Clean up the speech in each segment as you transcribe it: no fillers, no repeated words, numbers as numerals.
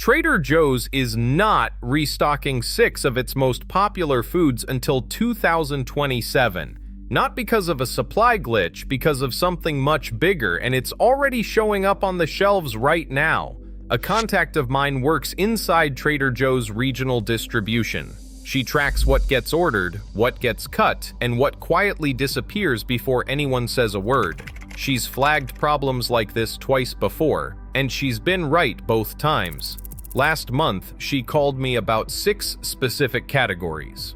Trader Joe's is not restocking 6 of its most popular foods until 2027. Not because of a supply glitch, because of something much bigger, and it's already showing up on the shelves right now. A contact of mine works inside Trader Joe's regional distribution. She tracks what gets ordered, what gets cut, and what quietly disappears before anyone says a word. She's flagged problems like this twice before, and she's been right both times. Last month, she called me about 6 specific categories.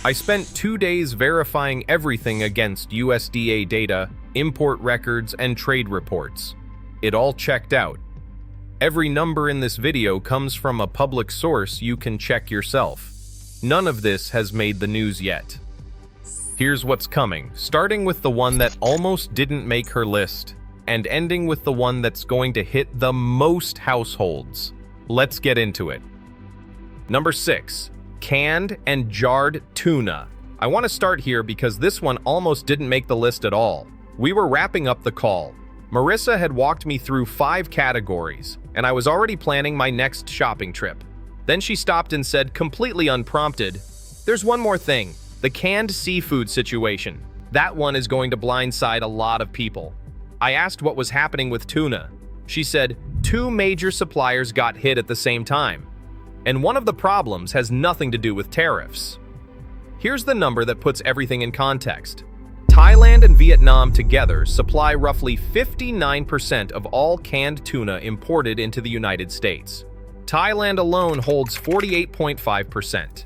I spent 2 days verifying everything against USDA data, import records, and trade reports. It all checked out. Every number in this video comes from a public source you can check yourself. None of this has made the news yet. Here's what's coming, starting with the one that almost didn't make her list, and ending with the one that's going to hit the most households. Let's get into it. Number 6. Canned and jarred tuna. I want to start here because this one almost didn't make the list at all. We were wrapping up the call. Marissa had walked me through 5 categories, and I was already planning my next shopping trip. Then she stopped and said, completely unprompted, "There's one more thing, the canned seafood situation. That one is going to blindside a lot of people." I asked what was happening with tuna. She said, 2 major suppliers got hit at the same time. And one of the problems has nothing to do with tariffs. Here's the number that puts everything in context. Thailand and Vietnam together supply roughly 59% of all canned tuna imported into the United States. Thailand alone holds 48.5%.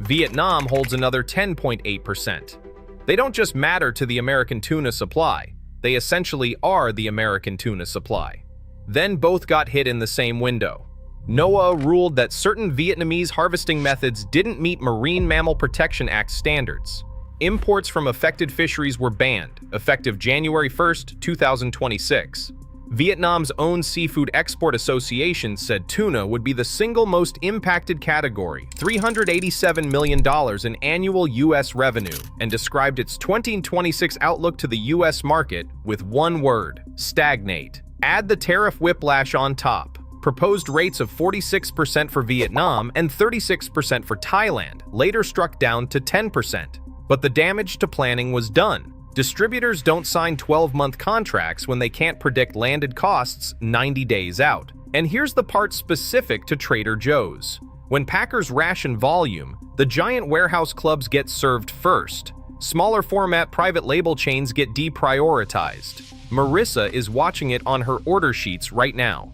Vietnam holds another 10.8%. They don't just matter to the American tuna supply. They essentially are the American tuna supply. Then both got hit in the same window. NOAA ruled that certain Vietnamese harvesting methods didn't meet Marine Mammal Protection Act standards. Imports from affected fisheries were banned, effective January 1st, 2026. Vietnam's own Seafood Export Association said tuna would be the single most impacted category, $387 million in annual U.S. revenue, and described its 2026 outlook to the U.S. market with one word: stagnate. Add the tariff whiplash on top. Proposed rates of 46% for Vietnam and 36% for Thailand, later struck down to 10%. But the damage to planning was done. Distributors don't sign 12-month contracts when they can't predict landed costs 90 days out. And here's the part specific to Trader Joe's. When packers ration volume, the giant warehouse clubs get served first. Smaller format private label chains get deprioritized. Marissa is watching it on her order sheets right now.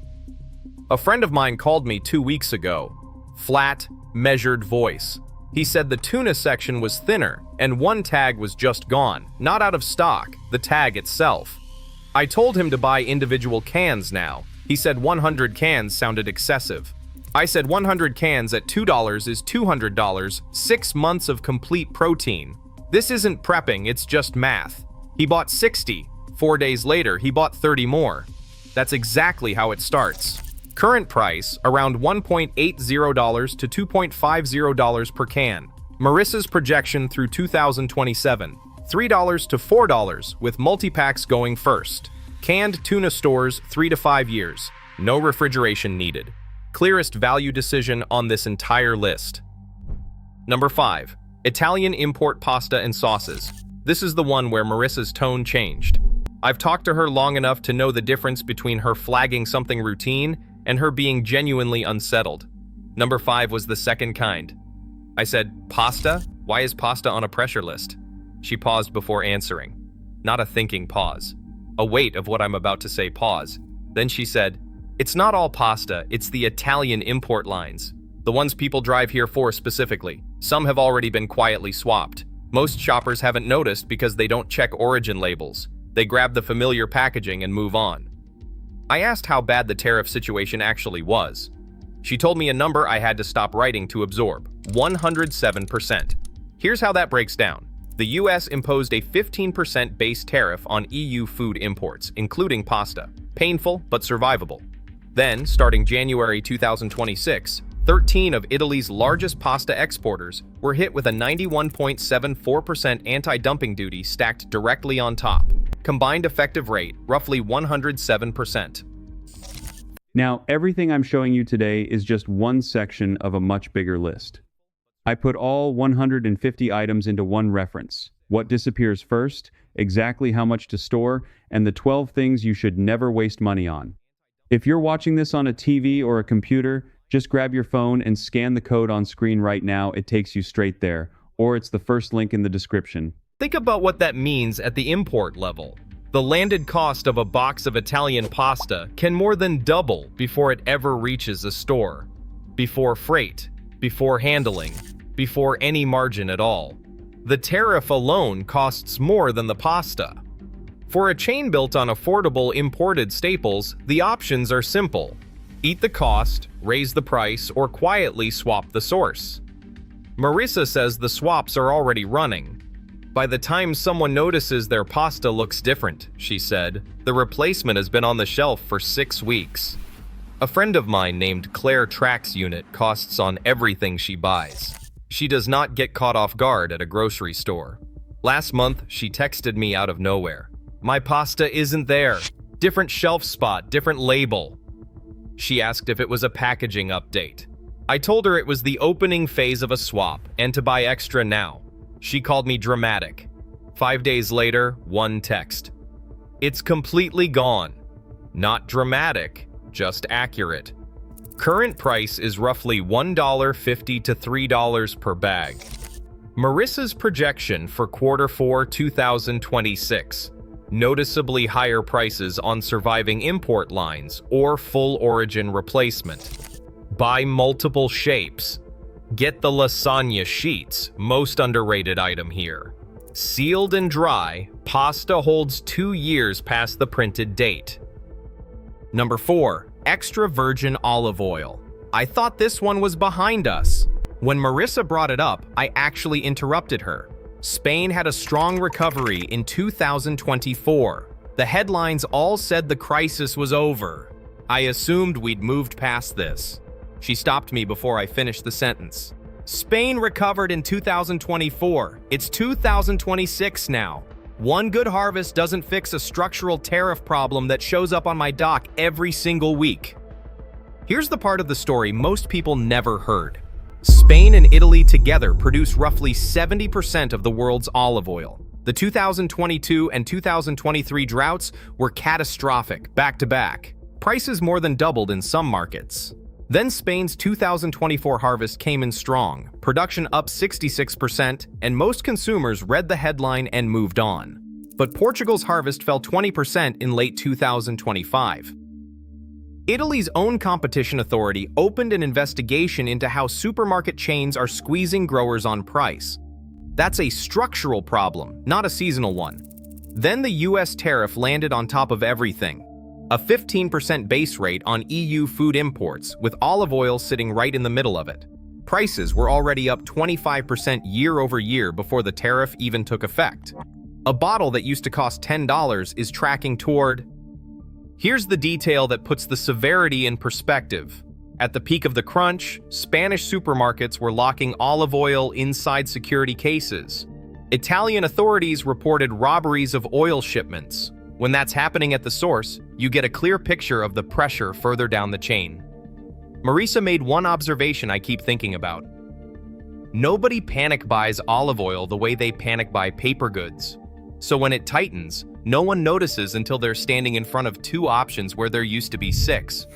A friend of mine called me 2 weeks ago. Flat, measured voice. He said the tuna section was thinner, and one tag was just gone, not out of stock, the tag itself. I told him to buy individual cans now. He said 100 cans sounded excessive. I said 100 cans at $2 is $200, 6 months of complete protein. This isn't prepping, it's just math. He bought 60. 4 days later, he bought 30 more. That's exactly how it starts. Current price, around $1.80 to $2.50 per can. Marissa's projection through 2027, $3 to $4, with multi-packs going first. Canned tuna stores, 3 to 5 years. No refrigeration needed. Clearest value decision on this entire list. Number 5. Italian import pasta and sauces. This is the one where Marissa's tone changed. I've talked to her long enough to know the difference between her flagging something routine and her being genuinely unsettled. Number 5 was the second kind. I said, "Pasta? Why is pasta on a pressure list?" She paused before answering. Not a thinking pause. A wait of what I'm about to say pause. Then she said, "It's not all pasta, it's the Italian import lines. The ones people drive here for specifically. Some have already been quietly swapped. Most shoppers haven't noticed because they don't check origin labels. They grab the familiar packaging and move on." I asked how bad the tariff situation actually was. She told me a number I had to stop writing to absorb: 107%. Here's how that breaks down. The US imposed a 15% base tariff on EU food imports, including pasta. Painful, but survivable. Then, starting January 2026, 13 of Italy's largest pasta exporters were hit with a 91.74% anti-dumping duty stacked directly on top. Combined effective rate, roughly 107%. Now, everything I'm showing you today is just one section of a much bigger list. I put all 150 items into one reference: what disappears first, exactly how much to store, and the 12 things you should never waste money on. If you're watching this on a TV or a computer, just grab your phone and scan the code on screen right now. It takes you straight there, or it's the first link in the description. Think about what that means at the import level. The landed cost of a box of Italian pasta can more than double before it ever reaches a store. Before freight, before handling, before any margin at all. The tariff alone costs more than the pasta. For a chain built on affordable imported staples, the options are simple. Eat the cost, raise the price, or quietly swap the source. Marissa says the swaps are already running. By the time someone notices their pasta looks different, she said, the replacement has been on the shelf for 6 weeks. A friend of mine named Claire tracks unit costs on everything she buys. She does not get caught off guard at a grocery store. Last month, she texted me out of nowhere. My pasta isn't there. Different shelf spot, different label. She asked if it was a packaging update. I told her it was the opening phase of a swap and to buy extra now. She called me dramatic. 5 days later, one text. It's completely gone. Not dramatic, just accurate. Current price is roughly $1.50 to $3 per bag. Marissa's projection for Q4 2026. Noticeably higher prices on surviving import lines or full origin replacement. Buy multiple shapes. Get the lasagna sheets, most underrated item here. Sealed and dry, pasta holds 2 years past the printed date. Number 4. Extra virgin olive oil. I thought this one was behind us. When Marissa brought it up, I actually interrupted her. Spain had a strong recovery in 2024. The headlines all said the crisis was over. I assumed we'd moved past this. She stopped me before I finished the sentence. Spain recovered in 2024. It's 2026 now. One good harvest doesn't fix a structural tariff problem that shows up on my dock every single week. Here's the part of the story most people never heard. Spain and Italy together produce roughly 70% of the world's olive oil. The 2022 and 2023 droughts were catastrophic, back to back. Prices more than doubled in some markets. Then Spain's 2024 harvest came in strong, production up 66%, and most consumers read the headline and moved on. But Portugal's harvest fell 20% in late 2025. Italy's own competition authority opened an investigation into how supermarket chains are squeezing growers on price. That's a structural problem, not a seasonal one. Then the US tariff landed on top of everything. A 15% base rate on EU food imports, with olive oil sitting right in the middle of it. Prices were already up 25% year over year before the tariff even took effect. A bottle that used to cost $10 is tracking toward... Here's the detail that puts the severity in perspective. At the peak of the crunch, Spanish supermarkets were locking olive oil inside security cases. Italian authorities reported robberies of oil shipments. When that's happening at the source, you get a clear picture of the pressure further down the chain. Marissa made one observation I keep thinking about. Nobody panic buys olive oil the way they panic buy paper goods. So when it tightens, no one notices until they're standing in front of 2 options where there used to be 6.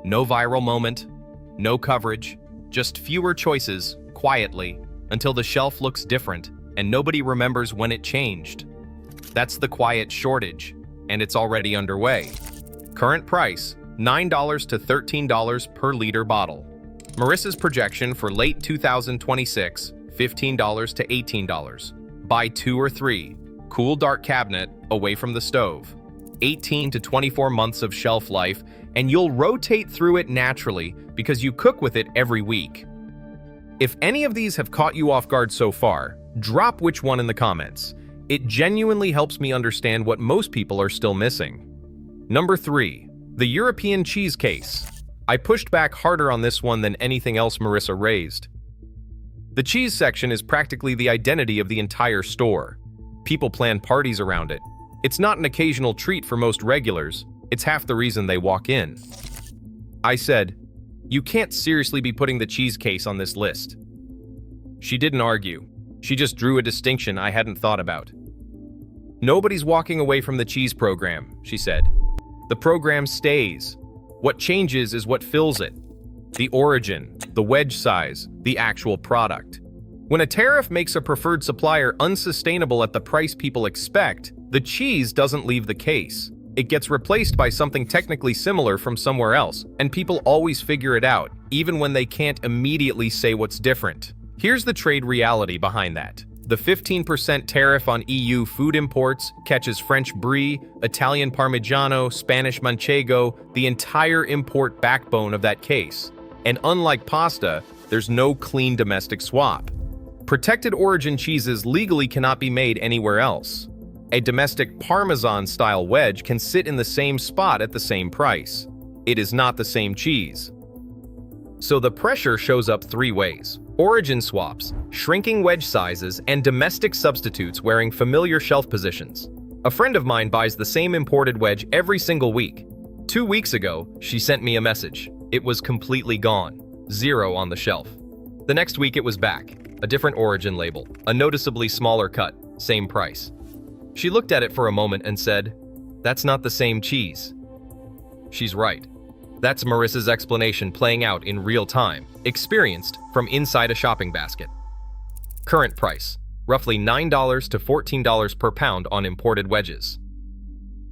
No viral moment, no coverage, just fewer choices, quietly, until the shelf looks different and nobody remembers when it changed. That's the quiet shortage, and it's already underway. Current price, $9 to $13 per liter bottle. Marissa's projection for late 2026, $15 to $18. Buy 2 or 3. Cool dark cabinet, away from the stove. 18 to 24 months of shelf life, and you'll rotate through it naturally because you cook with it every week. If any of these have caught you off guard so far, drop which one in the comments. It genuinely helps me understand what most people are still missing. Number 3. The European cheese case. I pushed back harder on this one than anything else Marissa raised. The cheese section is practically the identity of the entire store. People plan parties around it. It's not an occasional treat for most regulars. It's half the reason they walk in. I said, "You can't seriously be putting the cheese case on this list." She didn't argue. She just drew a distinction I hadn't thought about. "Nobody's walking away from the cheese program," she said. "The program stays. What changes is what fills it. The origin, the wedge size, the actual product. When a tariff makes a preferred supplier unsustainable at the price people expect, the cheese doesn't leave the case. It gets replaced by something technically similar from somewhere else, and people always figure it out, even when they can't immediately say what's different. Here's the trade reality behind that. The 15% tariff on EU food imports catches French brie, Italian Parmigiano, Spanish Manchego, the entire import backbone of that case. And unlike pasta, there's no clean domestic swap. Protected origin cheeses legally cannot be made anywhere else. A domestic Parmesan-style wedge can sit in the same spot at the same price. It is not the same cheese. So the pressure shows up three ways: origin swaps, shrinking wedge sizes, and domestic substitutes wearing familiar shelf positions. A friend of mine buys the same imported wedge every single week. 2 weeks ago, she sent me a message. It was completely gone. 0 on the shelf. The next week it was back. A different origin label, a noticeably smaller cut, same price. She looked at it for a moment and said, "That's not the same cheese." She's right. That's Marissa's explanation playing out in real time, experienced from inside a shopping basket. Current price, roughly $9 to $14 per pound on imported wedges.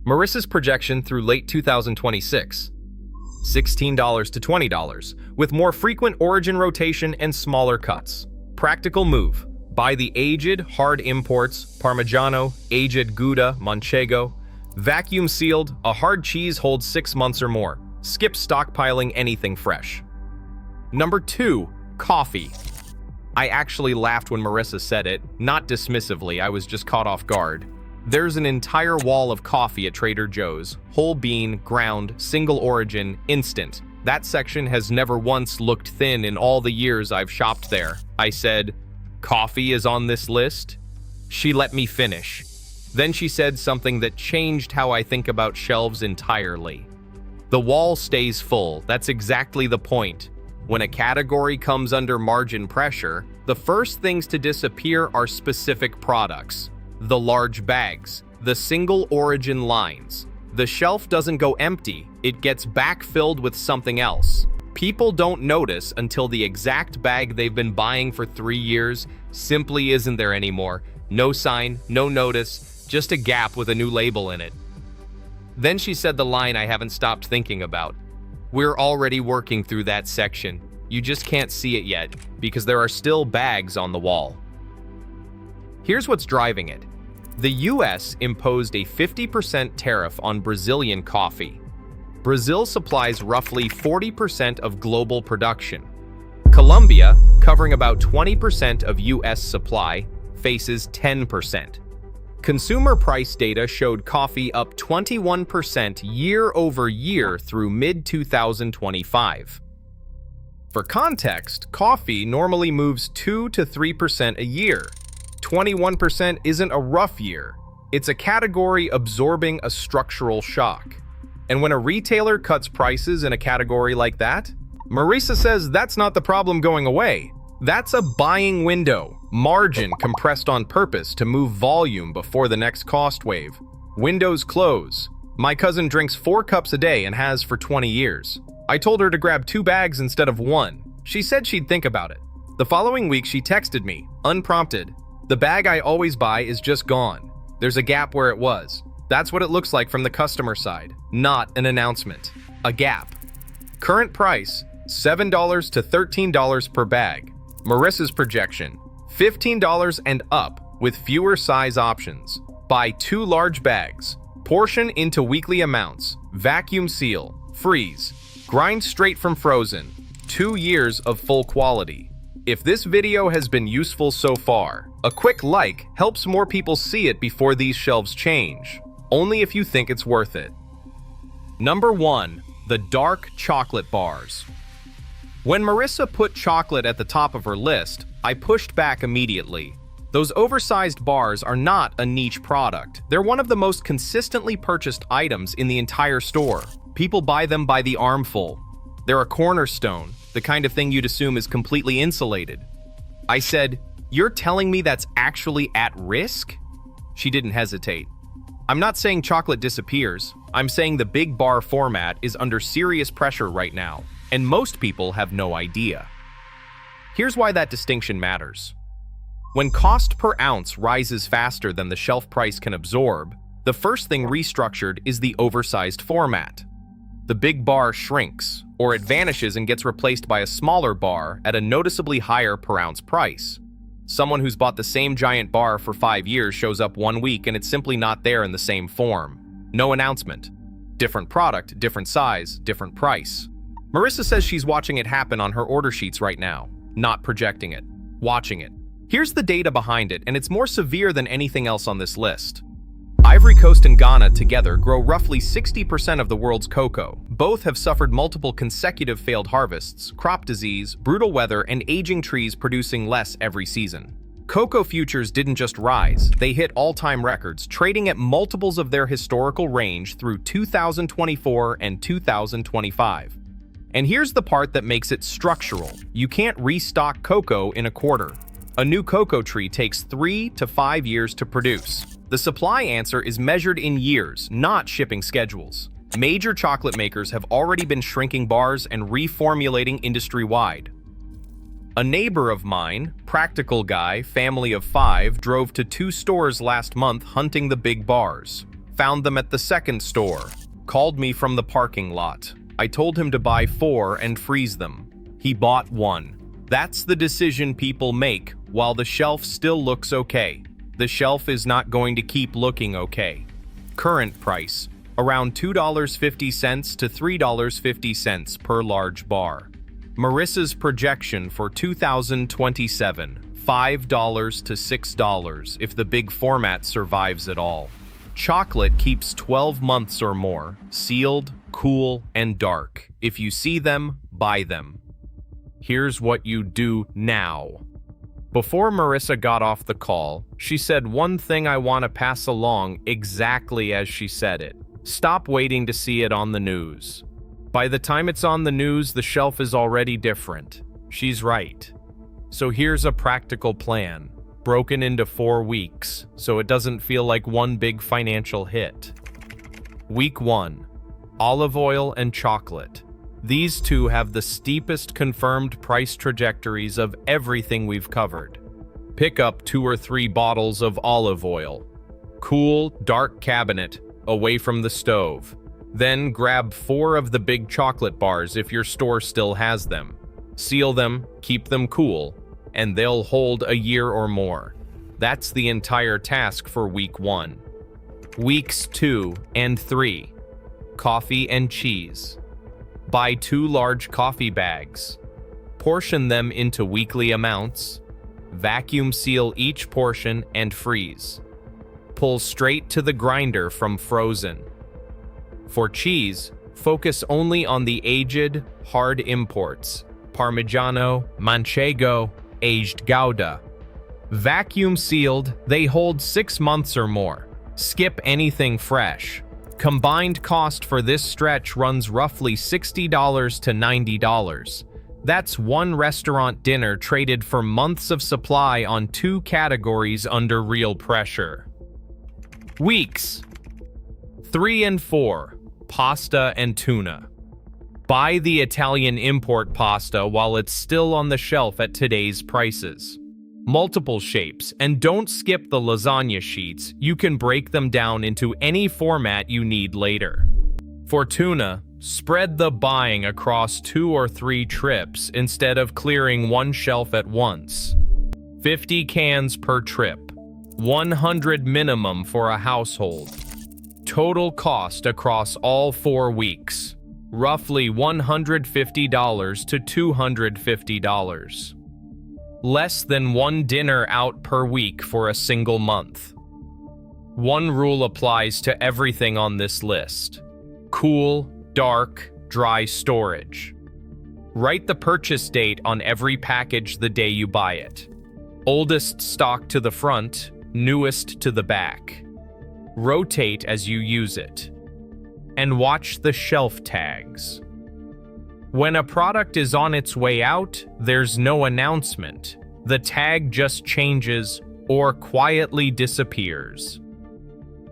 Marissa's projection through late 2026, $16 to $20, with more frequent origin rotation and smaller cuts. Practical move. Buy the aged, hard imports, Parmigiano, aged Gouda, Manchego. Vacuum sealed, a hard cheese holds 6 months or more. Skip stockpiling anything fresh. Number 2, coffee. I actually laughed when Marissa said it, not dismissively, I was just caught off guard. There's an entire wall of coffee at Trader Joe's, whole bean, ground, single origin, instant. That section has never once looked thin in all the years I've shopped there. I said, "Coffee is on this list?" She let me finish. Then she said something that changed how I think about shelves entirely. The wall stays full, that's exactly the point. When a category comes under margin pressure, the first things to disappear are specific products. The large bags, the single origin lines. The shelf doesn't go empty, it gets backfilled with something else. People don't notice until the exact bag they've been buying for 3 years simply isn't there anymore. No sign, no notice, just a gap with a new label in it. Then she said the line I haven't stopped thinking about. "We're already working through that section. You just can't see it yet, because there are still bags on the wall." Here's what's driving it. The US imposed a 50% tariff on Brazilian coffee. Brazil supplies roughly 40% of global production. Colombia, covering about 20% of US supply, faces 10%. Consumer price data showed coffee up 21% year over year through mid-2025. For context, coffee normally moves 2 to 3% a year. 21% isn't a rough year. It's a category absorbing a structural shock. And when a retailer cuts prices in a category like that, Marissa says that's not the problem going away. That's a buying window, margin compressed on purpose to move volume before the next cost wave. Windows close. My cousin drinks 4 cups a day and has for 20 years. I told her to grab 2 bags instead of 1. She said she'd think about it. The following week she texted me, unprompted. "The bag I always buy is just gone. There's a gap where it was." That's what it looks like from the customer side, not an announcement. A gap. Current price, $7 to $13 per bag. Marissa's projection, $15 and up with fewer size options. Buy 2 large bags. Portion into weekly amounts. Vacuum seal. Freeze. Grind straight from frozen. 2 years of full quality. If this video has been useful so far, a quick like helps more people see it before these shelves change. Only if you think it's worth it. Number 1. The dark chocolate bars. When Marissa put chocolate at the top of her list, I pushed back immediately. Those oversized bars are not a niche product. They're one of the most consistently purchased items in the entire store. People buy them by the armful. They're a cornerstone, the kind of thing you'd assume is completely insulated. I said, "You're telling me that's actually at risk?" She didn't hesitate. "I'm not saying chocolate disappears. I'm saying the big bar format is under serious pressure right now, and most people have no idea." Here's why that distinction matters. When cost per ounce rises faster than the shelf price can absorb, the first thing restructured is the oversized format. The big bar shrinks, or it vanishes and gets replaced by a smaller bar at a noticeably higher per ounce price. Someone who's bought the same giant bar for 5 years shows up one week and it's simply not there in the same form. No announcement. Different product, different size, different price. Marissa says she's watching it happen on her order sheets right now. Not projecting it. Watching it. Here's the data behind it, and it's more severe than anything else on this list. Ivory Coast and Ghana together grow roughly 60% of the world's cocoa. Both have suffered multiple consecutive failed harvests, crop disease, brutal weather, and aging trees producing less every season. Cocoa futures didn't just rise, they hit all-time records, trading at multiples of their historical range through 2024 and 2025. And here's the part that makes it structural. You can't restock cocoa in a quarter. A new cocoa tree takes 3 to 5 years to produce. The supply answer is measured in years, not shipping schedules. Major chocolate makers have already been shrinking bars and reformulating industry-wide. A neighbor of mine, practical guy, family of 5, drove to 2 stores last month hunting the big bars. Found them at the second store. Called me from the parking lot. I told him to buy 4 and freeze them. He bought 1. That's the decision people make while the shelf still looks okay. The shelf is not going to keep looking okay. Current price, around $2.50 to $3.50 per large bar. Marissa's projection for 2027, $5 to $6 if the big format survives at all. Chocolate keeps 12 months or more, sealed, cool, and dark. If you see them, buy them. Here's what you do now. Before Marissa got off the call, she said one thing I want to pass along exactly as she said it. Stop waiting to see it on the news. By the time it's on the news, the shelf is already different. She's right. So here's a practical plan, broken into 4 weeks, so it doesn't feel like one big financial hit. Week 1, olive oil and chocolate. These two have the steepest confirmed price trajectories of everything we've covered. Pick up 2 or 3 bottles of olive oil. Cool, dark cabinet, away from the stove. Then grab 4 of the big chocolate bars if your store still has them. Seal them, keep them cool, and they'll hold a year or more. That's the entire task for week 1. Weeks 2 and 3. Coffee and cheese. Buy 2 large coffee bags. Portion them into weekly amounts. Vacuum seal each portion and freeze. Pull straight to the grinder from frozen. For cheese, focus only on the aged, hard imports. Parmigiano, Manchego, aged Gouda. Vacuum sealed, they hold 6 months or more. Skip anything fresh. Combined cost for this stretch runs roughly $60 to $90. That's one restaurant dinner traded for months of supply on 2 categories under real pressure. Weeks 3 and 4, pasta and tuna. Buy the Italian import pasta while it's still on the shelf at today's prices. Multiple shapes, and don't skip the lasagna sheets. You can break them down into any format you need later. For tuna, spread the buying across 2 or 3 trips instead of clearing one shelf at once. 50 cans per trip. 100 minimum for a household. Total cost across all 4 weeks. Roughly $150 to $250. Less than 1 dinner out per week for a single month. One rule applies to everything on this list. Cool, dark, dry storage. Write the purchase date on every package the day you buy it. Oldest stock to the front, newest to the back. Rotate as you use it. And watch the shelf tags. When a product is on its way out, there's no announcement. The tag just changes or quietly disappears.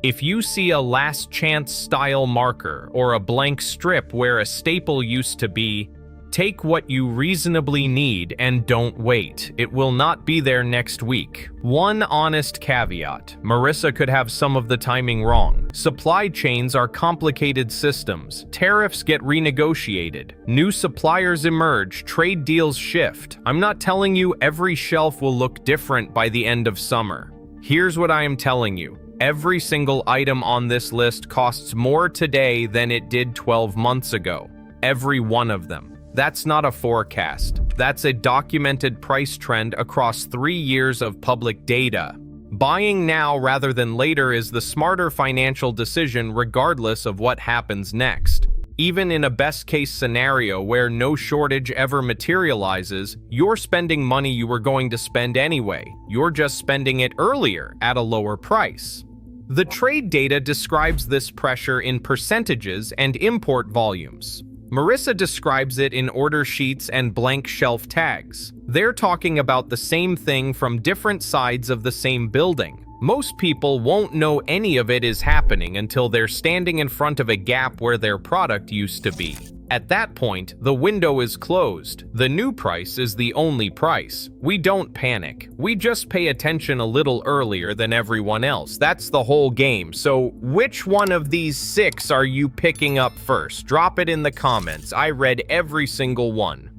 If you see a last chance style marker or a blank strip where a staple used to be, take what you reasonably need and don't wait. It will not be there next week. One honest caveat: Marissa could have some of the timing wrong. Supply chains are complicated systems. Tariffs get renegotiated. New suppliers emerge. Trade deals shift. I'm not telling you every shelf will look different by the end of summer. Here's what I am telling you. Every single item on this list costs more today than it did 12 months ago. Every one of them. That's not a forecast. That's a documented price trend across 3 years of public data. Buying now rather than later is the smarter financial decision regardless of what happens next. Even in a best-case scenario where no shortage ever materializes, you're spending money you were going to spend anyway. You're just spending it earlier at a lower price. The trade data describes this pressure in percentages and import volumes. Marissa describes it in order sheets and blank shelf tags. They're talking about the same thing from different sides of the same building. Most people won't know any of it is happening until they're standing in front of a gap where their product used to be. At that point, the window is closed. The new price is the only price. We don't panic. We just pay attention a little earlier than everyone else. That's the whole game. So, which one of these 6 are you picking up first? Drop it in the comments. I read every single one.